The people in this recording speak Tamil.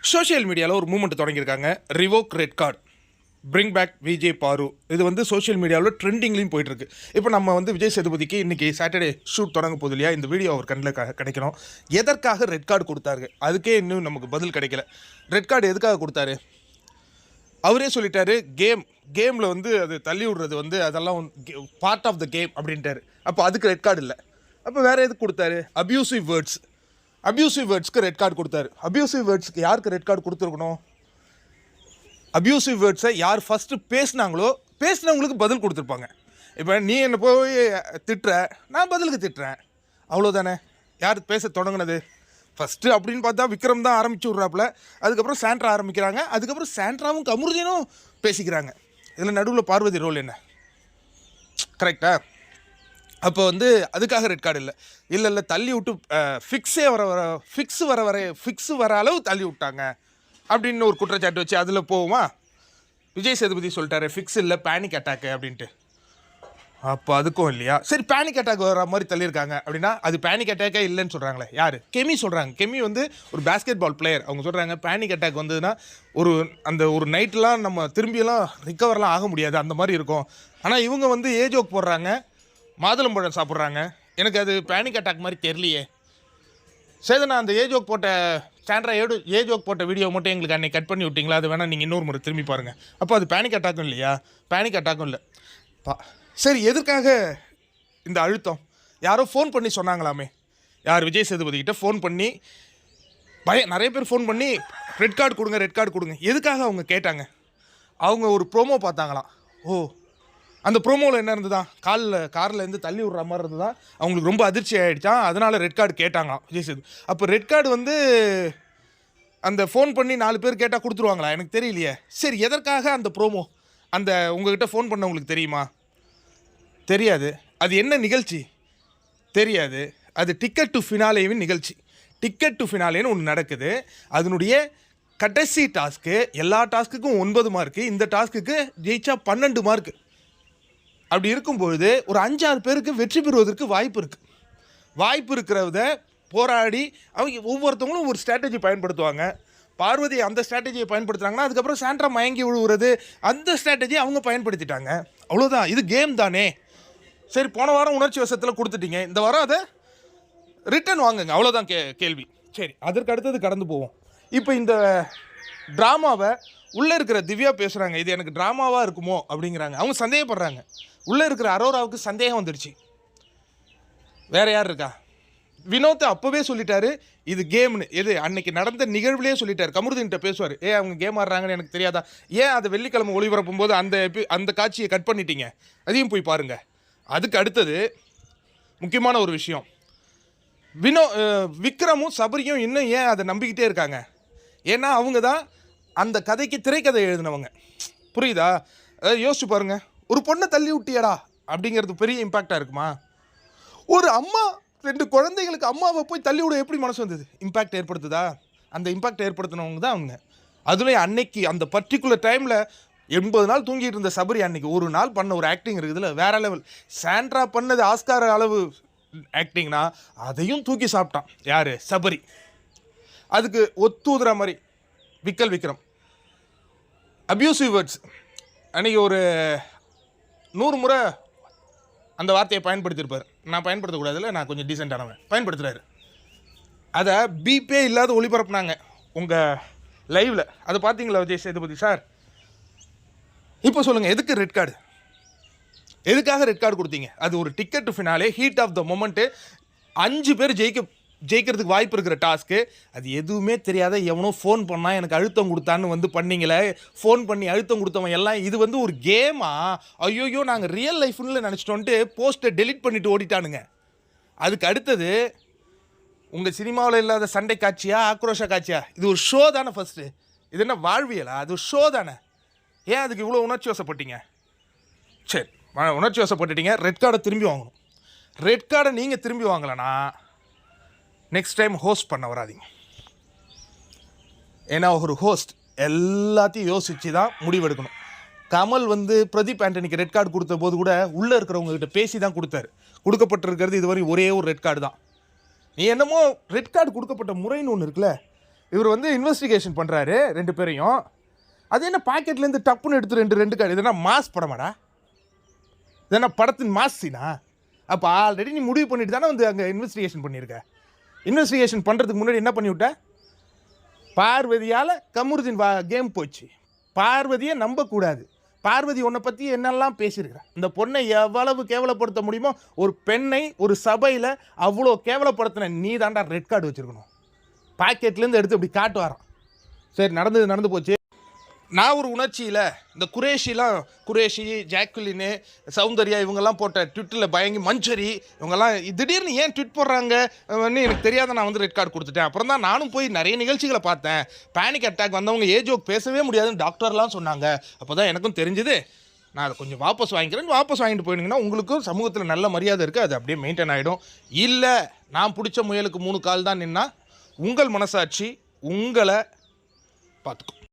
சோஷியல் மீடியாவில் ஒரு மூமெண்ட் தொடங்கியிருக்காங்க. Revoke red card, bring back Vijay பாரு. இது வந்து சோஷியல் மீடியாவில் ட்ரெண்டிங்லையும் போயிட்டுருக்கு. இப்போ நம்ம வந்து விஜய் சேதுபதிக்கு இன்றைக்கி சாட்டர்டே ஷூட் தொடங்க போகுது இல்லையா, இந்த வீடியோ அவர் கண்ணில் கிடைக்கணும். எதற்காக ரெட் கார்டு கொடுத்தாரு, அதுக்கே இன்னும் நமக்கு பதில் கிடைக்கல. ரெட் கார்டு எதுக்காக கொடுத்தாரு அவரே சொல்லிட்டாரு. கேமில் வந்து அது தள்ளி விடுறது வந்து அதெல்லாம் பார்ட் ஆஃப் த கேம் அப்படின்ட்டாரு. அப்போ அதுக்கு ரெட் கார்டு இல்லை, அப்போ வேறு எதுக்கு கொடுத்தாரு? அப்யூசிவ் வேர்ட்ஸ்க்கு ரெட் கார்டு கொடுத்தாரு. அப்யூசிவ் வேர்ட்ஸ்க்கு யாருக்கு ரெட் கார்டு கொடுத்துருக்கணும்? அப்யூசிவ் வேர்ட்ஸை யார் ஃபஸ்ட்டு பேசினவங்களுக்கு பதில் கொடுத்துருப்பாங்க. இப்போ நீ என்னை போய் திட்டுற, நான் பதிலுக்கு திட்டுறேன், அவ்வளோதானே. யார் பேச தொடங்கினது ஃபஸ்ட்டு அப்படின்னு பார்த்தா விக்ரம் தான் ஆரம்பிச்சு விட்றாப்புல. அதுக்கப்புறம் சாண்ட்ரா ஆரம்பிக்கிறாங்க. அதுக்கப்புறம் சாண்ட்ராவும் கமருதீனும் பேசிக்கிறாங்க. இதில் நடுவில் பார்வதி ரோல் என்ன? கரெக்டா? அப்போ வந்து அதுக்காக ரெட் கார்டு இல்லை தள்ளி விட்டு ஃபிக்ஸ் வர அளவு தள்ளி விட்டாங்க அப்படின்னு ஒரு குற்றச்சாட்டு வச்சு அதில் போகுமா? விஜய் சேதுபதி சொல்லிட்டாரு ஃபிக்ஸ் இல்லை, பேனிக் அட்டாக்கு அப்படின்ட்டு. அப்போ அதுக்கும் இல்லையா? சரி, பேனிக் அட்டாக் வர மாதிரி தள்ளியிருக்காங்க அப்படின்னா அது பேனிக் அட்டாக்கே இல்லைன்னு சொல்கிறாங்களே யார்? கெமி சொல்கிறாங்க. கெமி வந்து ஒரு பேஸ்கெட் பால் பிளேயர். அவங்க சொல்கிறாங்க பேனிக் அட்டாக் வந்ததுன்னா ஒரு நைட்லாம் நம்ம திரும்பியெல்லாம் ரிக்கவர்லாம் ஆக முடியாது, அந்த மாதிரி இருக்கும். ஆனால் இவங்க வந்து ஏஜோக் போடுறாங்க, மாதுளம்பழம் சாப்பிட்றாங்க. எனக்கு அது பேனிக் அட்டாக் மாதிரி தெரியலையே. சேதனா, அந்த ஏஜோக் போட்ட சாண்ட்ரா ஏஜோக் போட்ட வீடியோ மட்டும் எங்களுக்கு அன்றைக்கி கட் பண்ணி விட்டிங்களா? அது வேணால் நீங்கள் இன்னொரு முறை திரும்பி பாருங்கள். அப்போ அது பேனிக் அட்டாக்கும் இல்லையா? பேனிக் அட்டாக்கும் இல்லை. சரி, எதற்காக இந்த அழுத்தம்? யாரோ ஃபோன் பண்ணி சொன்னாங்களாமே. யார்? விஜய் சேதுபதிக்கிட்ட ஃபோன் பண்ணி நிறைய பேர் ஃபோன் பண்ணி ரெட் கார்டு கொடுங்க. எதுக்காக அவங்க கேட்டாங்க? அவங்க ஒரு ப்ரோமோ பார்த்தாங்களாம். அந்த ப்ரோமோவில் என்ன இருந்ததா? காரில் இருந்து தள்ளி விட்ற மாதிரி இருந்ததா? அவங்களுக்கு ரொம்ப அதிர்ச்சி ஆகிடுச்சான். அதனால் ரெட் கார்டு கேட்டாங்களாம் விஜய் சேது. அப்போ ரெட் கார்டு வந்து அந்த ஃபோன் பண்ணி 4 பேர் கேட்டால் கொடுத்துருவாங்களா? எனக்கு தெரியலையே. சரி, எதற்காக அந்த ப்ரோமோ? அந்த உங்கள்கிட்ட ஃபோன் பண்ணவங்களுக்கு தெரியுமா? தெரியாது. அது என்ன நிகழ்ச்சி? தெரியாது. அது டிக்கெட் டு ஃபினாலேவின் நிகழ்ச்சி. டிக்கெட் டு ஃபினாலேன்னு ஒன்று நடக்குது. அதனுடைய கடைசி டாஸ்க்கு. எல்லா டாஸ்க்குக்கும் 9 மார்க்கு, இந்த டாஸ்க்குக்கு ஜெயிச்சா 12 மார்க்கு. அப்படி இருக்கும்பொழுது ஒரு 5-6 பேருக்கு வெற்றி பெறுவதற்கு வாய்ப்பு இருக்கிறத போராடி அவங்க ஒவ்வொருத்தவங்களும் ஒரு ஸ்ட்ராட்டஜி பயன்படுத்துவாங்க. பார்வதி அந்த ஸ்ட்ராட்டஜியை பயன்படுத்துகிறாங்கன்னா அதுக்கப்புறம் சாண்ட்ரா மயங்கி விழுவுறது, அந்த ஸ்ட்ராட்டஜி அவங்க பயன்படுத்திட்டாங்க. அவ்வளோதான். இது கேம் தானே. சரி, போன வாரம் உணர்ச்சி வசத்தில் கொடுத்துட்டீங்க, இந்த வாரம் அதை ரிட்டன் வாங்குங்க, அவ்வளோதான் கேள்வி. சரி, அதற்கு அடுத்தது கடந்து போவோம். இப்போ இந்த ட்ராமாவை உள்ளே இருக்கிற திவ்யா பேசுகிறாங்க, இது எனக்கு ட்ராமாவாக இருக்குமோ அப்படிங்கிறாங்க. அவங்க சந்தேகப்படுறாங்க. உள்ளே இருக்கிற அரோராவுக்கு சந்தேகம் வந்துடுச்சு. வேறு யார் இருக்கா? வினோத் அப்போவே சொல்லிட்டாரு இது கேம்னு. எது அன்னைக்கு நடந்த நிகழ்வுலேயே சொல்லிட்டாரு. கமருதீன்கிட்ட பேசுவார், அவங்க கேம் ஆடுறாங்கன்னு எனக்கு தெரியாதா? ஏன் அதை வெள்ளிக்கிழமை ஒளிபரப்பும் போது அந்த காட்சியை கட் பண்ணிட்டீங்க? அதையும் போய் பாருங்கள். அதுக்கு அடுத்தது முக்கியமான ஒரு விஷயம், விக்ரமும் சபரியும் இன்னும் ஏன் அதை நம்பிக்கிட்டே இருக்காங்க? ஏன்னா அவங்க தான் அந்த கதைக்கு திரைக்கதை எழுதினவங்க. புரியுதா? யோசிச்சு பாருங்க, ஒரு பொண்ணை தள்ளி விட்டியடா அப்படிங்கிறது பெரிய இம்பேக்டாக இருக்குமா? ஒரு அம்மா 2 குழந்தைகளுக்கு அம்மாவை போய் தள்ளி விட எப்படி மனசு வந்தது? இம்பேக்ட் ஏற்படுத்துதா? அந்த இம்பேக்ட் ஏற்படுத்தினவங்க தான் அவங்க. அதுலேயும் அன்னைக்கு அந்த பர்டிகுலர் டைமில் 80 நாள் தூங்கிட்டு இருந்த சபரி அன்னைக்கு ஒரு நாள் பண்ண ஒரு ஆக்டிங் இருக்குதுல்ல, வேற லெவல். சாண்ட்ரா பண்ணது ஆஸ்கார் அளவு ஆக்டிங்னா அதையும் தூக்கி சாப்பிட்டான். யார்? சபரி. அதுக்கு ஒத்துதுற மாதிரி விக்ரம். அப்யூசிவ் வேர்ட்ஸ் அன்றைக்கி ஒரு 100 முறை அந்த வார்த்தையை பயன்படுத்தியிருப்பார். நான் பயன்படுத்தக்கூடாதுல்ல, நான் கொஞ்சம் டீசெண்டானவன். பயன்படுத்துகிறாரு. அதை பீப்பே இல்லாத ஒளிபரப்புனாங்க உங்கள் லைவில். அதை பார்த்தீங்களா விஜய் சேதுபதி சார்? இப்போ சொல்லுங்கள், எதுக்கு ரெட் கார்டு? எதுக்காக ரெட் கார்டு கொடுத்தீங்க? அது ஒரு ticket to finale, heat of the moment, 5 பேர் ஜெயிக்கிறதுக்கு வாய்ப்பு இருக்கிற டாஸ்க்கு. அது எதுவுமே தெரியாத எவனோ ஃபோன் பண்ணால் எனக்கு அழுத்தம் கொடுத்தான்னு வந்து பண்ணீங்களே. ஃபோன் பண்ணி அழுத்தம் கொடுத்தவன் எல்லாம் இது வந்து ஒரு கேமா? ஐயோயோ, நாங்கள் ரியல் லைஃப்னு நினச்சிட்டோன்ட்டு போஸ்ட்டை டெலிட் பண்ணிவிட்டு ஓடிட்டானுங்க. அதுக்கு அடுத்தது உங்கள் சினிமாவில் இல்லாத சண்டை காட்சியா, ஆக்ரோஷ காட்சியா? இது ஒரு ஷோ தானே ஃபஸ்ட்டு. இது என்ன வாழ்வியலா? அது ஒரு ஷோ தானே. ஏன் அதுக்கு இவ்வளோ உணர்ச்சி வசப்பட்டீங்க? சரி, உணர்ச்சி வசப்பட்டுட்டீங்க. ரெட் கார்டை திரும்பி வாங்கணும். ரெட் கார்டை நீங்கள் திரும்பி வாங்கலைன்னா நெக்ஸ்ட் டைம் ஹோஸ்ட் பண்ண வராதிங்க. ஏன்னா ஒரு ஹோஸ்ட் எல்லாத்தையும் யோசித்து தான் முடிவெடுக்கணும். கமல் வந்து பிரதீப் ஆண்டனிக்கு ரெட் கார்டு கொடுத்த போது கூட உள்ளே இருக்கிறவங்ககிட்ட பேசி தான் கொடுத்தாரு. கொடுக்கப்பட்டிருக்கிறது இதுவரை ஒரே ஒரு ரெட் கார்டு தான். நீ என்னமோ ரெட் கார்டு கொடுக்கப்பட்ட முறைன்னு ஒன்று இருக்குல்ல, இவர் வந்து இன்வெஸ்டிகேஷன் பண்ணுறாரு 2 பேரையும். அது என்ன பாக்கெட்லேருந்து டப்புன்னு எடுத்து ரெண்டு கார்டு, இது என்ன மாஸ் படமாடா? இது என்ன படத்தின் மாஸ் சீனா? அப்போ ஆல்ரெடி நீ முடிவு பண்ணிட்டு தானே வந்து அங்கே இன்வெஸ்டிகேஷன் பண்ணியிருக்க. இன்வெஸ்டிகேஷன் பண்ணுறதுக்கு முன்னாடி என்ன பண்ணிவிட்ட? பார்வதியால் கமருதீன் கேம் போச்சு. பார்வதியை நம்பக்கூடாது. பார்வதி உன்னை பற்றி என்னெல்லாம் பேசியிருக்கிறேன். இந்த பொண்ணை எவ்வளவு கேவலப்படுத்த முடியுமோ, ஒரு பெண்ணை ஒரு சபையில் அவ்வளோ கேவலப்படுத்தின நீ தாண்டா ரெட் கார்டு வச்சுருக்கணும். பாக்கெட்லேருந்து எடுத்து இப்படி காட்டு வரான். சரி, நடந்து போச்சு. நான் ஒரு உணர்ச்சியில் இந்த குரேஷி, ஜாக்குலின்னு, சௌந்தர்யா இவங்கெல்லாம் போட்ட ட்விட்டரில் பயங்கி, மஞ்சரி இவங்கெல்லாம் திடீர்னு ஏன் ட்விட் போடுறாங்க எனக்கு தெரியாத, நான் வந்து ரெட் கார்டு கொடுத்துட்டேன். அப்புறம் தான் நானும் போய் நிறைய நிகழ்ச்சிகளை பார்த்தேன். பேனிக் அட்டாக் வந்தவங்க ஏஜோக் பேசவே முடியாதுன்னு டாக்டர்லாம் சொன்னாங்க. அப்போ தான் எனக்கும் தெரிஞ்சுது. நான் அதை கொஞ்சம் வாபஸ் வாங்கிட்டு போயிட்டீங்கன்னா உங்களுக்கும் சமூகத்தில் நல்ல மரியாதை இருக்குது, அது அப்படியே மெயின்டைன் ஆகிடும். இல்லை நான் பிடிச்ச முயலுக்கு 3 கால் தான் நின்னா உங்கள் மனசாட்சி உங்களை பார்த்துக்கும்.